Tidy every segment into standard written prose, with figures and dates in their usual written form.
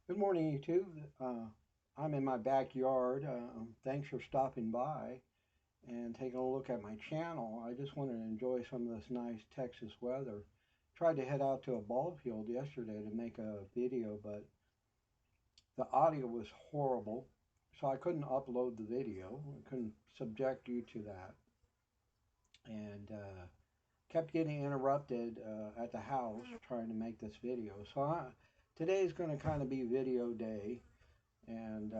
Good morning, YouTube. I'm in my backyard. Thanks for stopping by and taking a look at my channel. I just wanted to enjoy some of this nice Texas weather. Tried to head out to a ball field yesterday to make a video, but the audio was horrible, so I couldn't upload the video. I couldn't subject you to that, and kept getting interrupted at the house trying to make this video. Today's going to kind of be video day and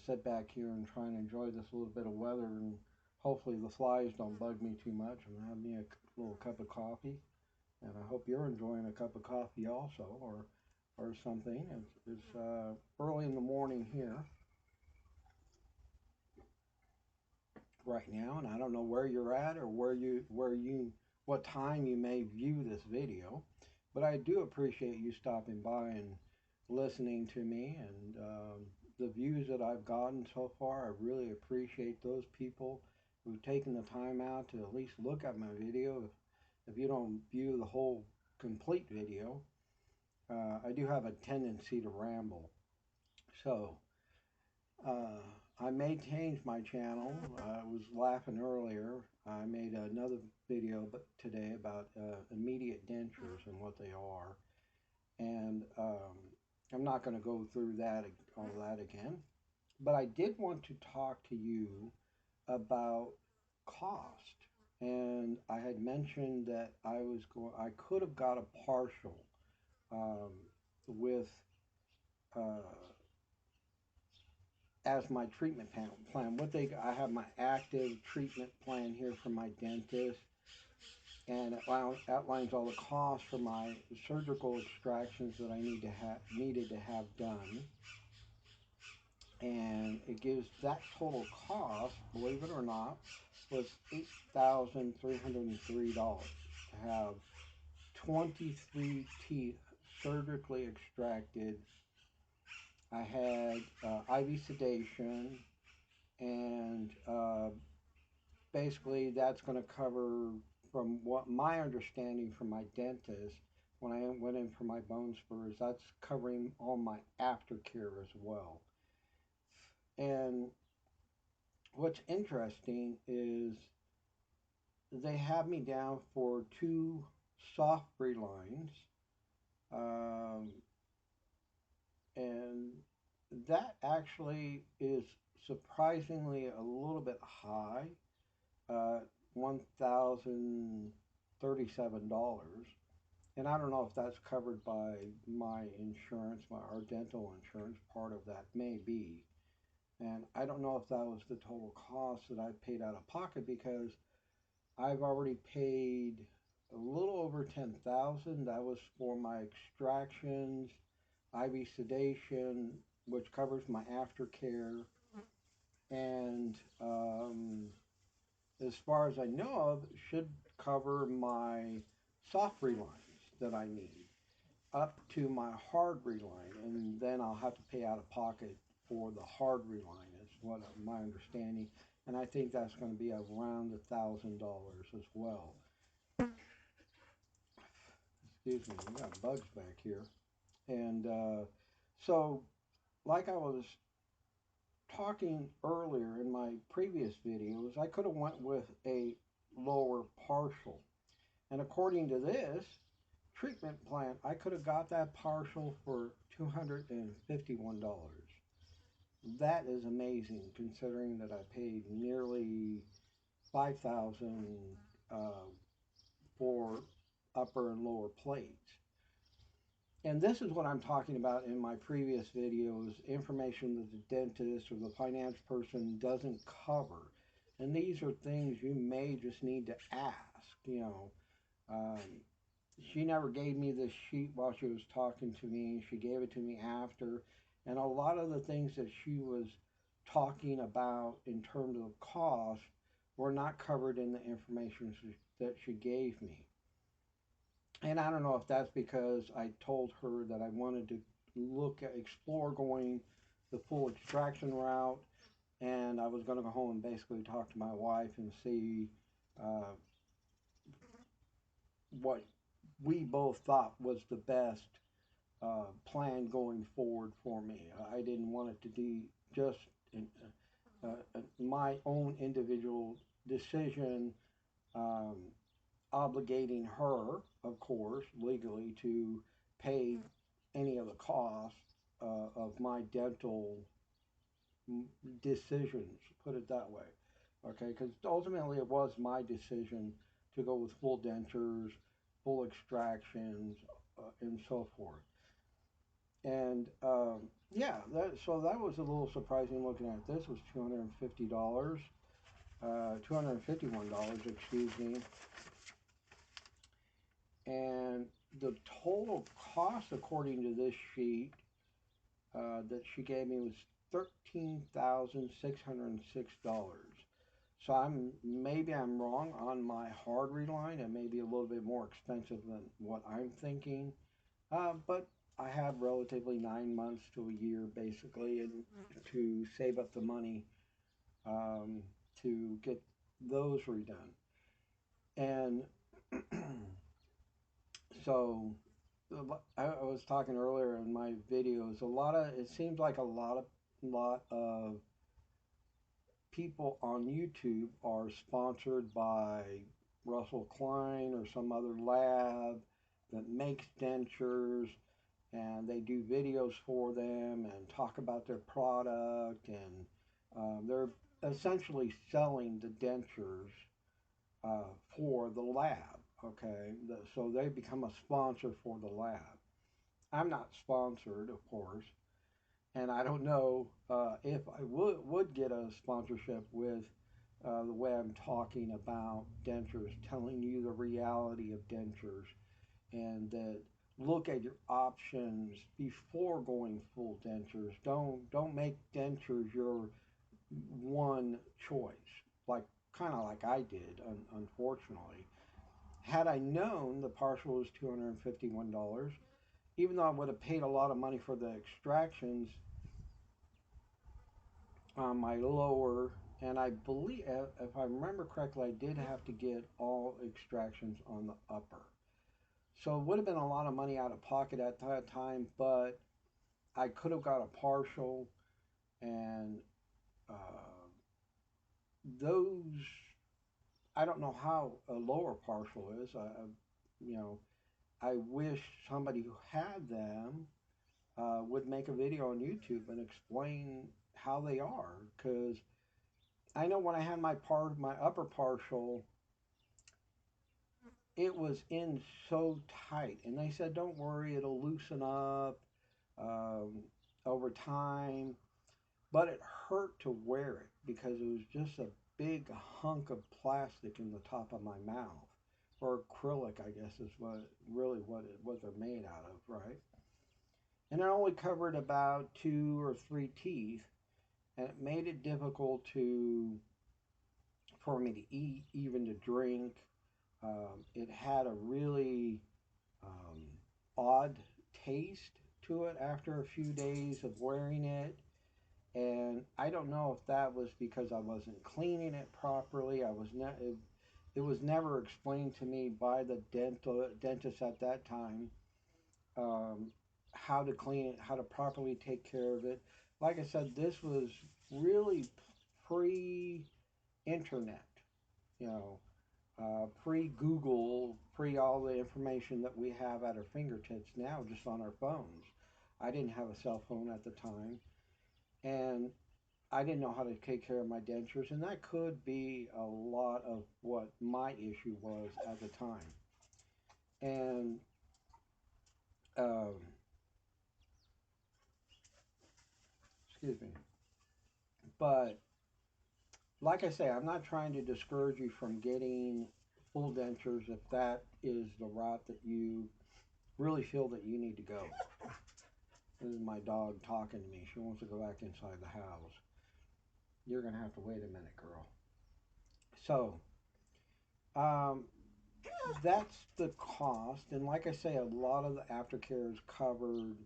sit back here and try and enjoy this little bit of weather, and hopefully the flies don't bug me too much. I'm having me a little cup of coffee, and I hope you're enjoying a cup of coffee also, or something. It's early in the morning here right now, and I don't know where you're at or what time you may view this video, but I do appreciate you stopping by and listening to me, and the views that I've gotten so far. I really appreciate those people who've taken the time out to at least look at my video. If you don't view the whole complete video, I do have a tendency to ramble. So uh, I may change my channel. I was laughing earlier. I made another video today about immediate dentures and what they are, and I'm not going to go through all that again. But I did want to talk to you about cost, and I had mentioned that I could have got a partial um, with uh, as my treatment plan. I have my active treatment plan here from my dentist, and it outlines all the costs for my surgical extractions that I needed to have done, and it gives that total cost, believe it or not, was $8,303 to have 23 teeth surgically extracted. I had IV sedation, and basically that's going to cover, from what my understanding from my dentist when I went in for my bone spurs, that's covering all my aftercare as well. And what's interesting is they have me down for two soft relines, um, and that actually is surprisingly a little bit high, $1,037. And I don't know if that's covered by my insurance, our dental insurance. Part of that may be. And I don't know if that was the total cost that I paid out of pocket, because I've already paid a little over 10,000. That was for my extractions, IV sedation, which covers my aftercare, and as far as I know of, should cover my soft relines that I need up to my hard reline, and then I'll have to pay out of pocket for the hard reline, is what my understanding. And I think that's going to be around $1,000 as well. Excuse me, we got bugs back here. And so, like I was talking earlier in my previous videos, I could have went with a lower partial. And according to this treatment plan, I could have got that partial for $251. That is amazing, considering that I paid nearly 5,000 for upper and lower plates. And this is what I'm talking about in my previous videos, information that the dentist or the finance person doesn't cover. And these are things you may just need to ask. Um, she never gave me this sheet while she was talking to me. She gave it to me after. And a lot of the things that she was talking about in terms of cost were not covered in the information that she gave me. And I don't know if that's because I told her that I wanted to explore going the full extraction route, and I was going to go home and basically talk to my wife and see uh, what we both thought was the best plan mind going forward for me. I didn't want it to be just in, my own individual decision, um, obligating her, of course, legally to pay any of the costs of my dental decisions, put it that way. Okay, because ultimately it was my decision to go with full dentures, full extractions, and so forth. And yeah, so that was a little surprising looking at this. Was $250, $251, excuse me. And the total cost, according to this sheet that she gave me, was $13,606. So maybe I'm wrong on my hard reline. It may be a little bit more expensive than what I'm thinking, but I have relatively 9 months to a year basically, and to save up the money um, to get those redone. And so I was talking earlier in my videos. It seems like a lot of people on YouTube are sponsored by Russell Klein or some other lab that makes dentures, and they do videos for them and talk about their product, and they're essentially selling the dentures for the lab. Okay, so they become a sponsor for the lab. I'm not sponsored, of course, and I don't know if I would get a sponsorship with the way I'm talking about dentures, telling you the reality of dentures, and that look at your options before going full dentures. Don't make dentures your one choice, like kind of like I did, unfortunately. Had I known the partial was $251, even though I would have paid a lot of money for the extractions on my lower, and I believe, if I remember correctly, I did have to get all extractions on the upper. So it would have been a lot of money out of pocket at that time, but I could have got a partial, and uh, those, I don't know how a lower partial is. You know, I wish somebody who had them would make a video on YouTube and explain how they are, because I know when I had my upper partial, it was in so tight, and they said, "Don't worry, it'll loosen up um, over time." But it hurt to wear it because it was just a big hunk of plastic in the top of my mouth, or acrylic, I guess is what they're made out of, right? And it only covered about two or three teeth, and it made it difficult to for me to eat, even to drink. It had a really um, odd taste to it after a few days of wearing it. And I don't know if that was because I wasn't cleaning it properly. It was never explained to me by the dentist at that time, um, how to clean it, how to properly take care of it. Like I said, this was really pre-internet, you know, pre-Google, pre all the information that we have at our fingertips now, just on our phones. I didn't have a cell phone at the time, and I didn't know how to take care of my dentures, and that could be a lot of what my issue was at the time. And um, excuse me, but like I say, I'm not trying to discourage you from getting full dentures if that is the route that you really feel that you need to go. This is my dog talking to me. She wants to go back inside the house. You're gonna have to wait a minute, girl. So, um, that's the cost. And like I say, a lot of the aftercare is covered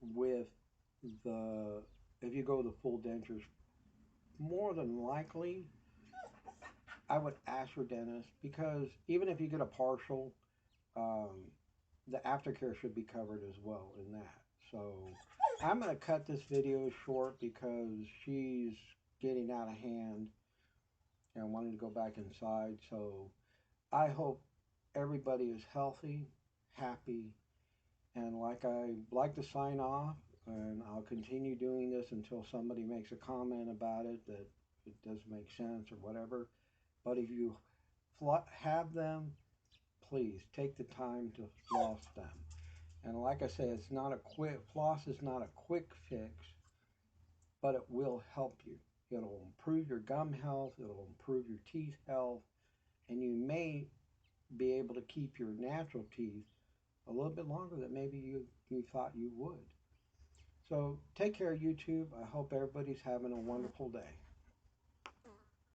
with the, if you go the full dentures, more than likely, I would ask your dentist, because even if you get a partial, um, the aftercare should be covered as well in that. So I'm going to cut this video short because she's getting out of hand and wanting to go back inside. So I hope everybody is healthy, happy, and I like to sign off, and I'll continue doing this until somebody makes a comment about it that it doesn't make sense or whatever. But if you have them, please take the time to floss them. And like I say, it's not a quick floss is not a quick fix, but it will help you. It'll improve your gum health, it'll improve your teeth health, and you may be able to keep your natural teeth a little bit longer than maybe you thought you would. So take care, YouTube. I hope everybody's having a wonderful day.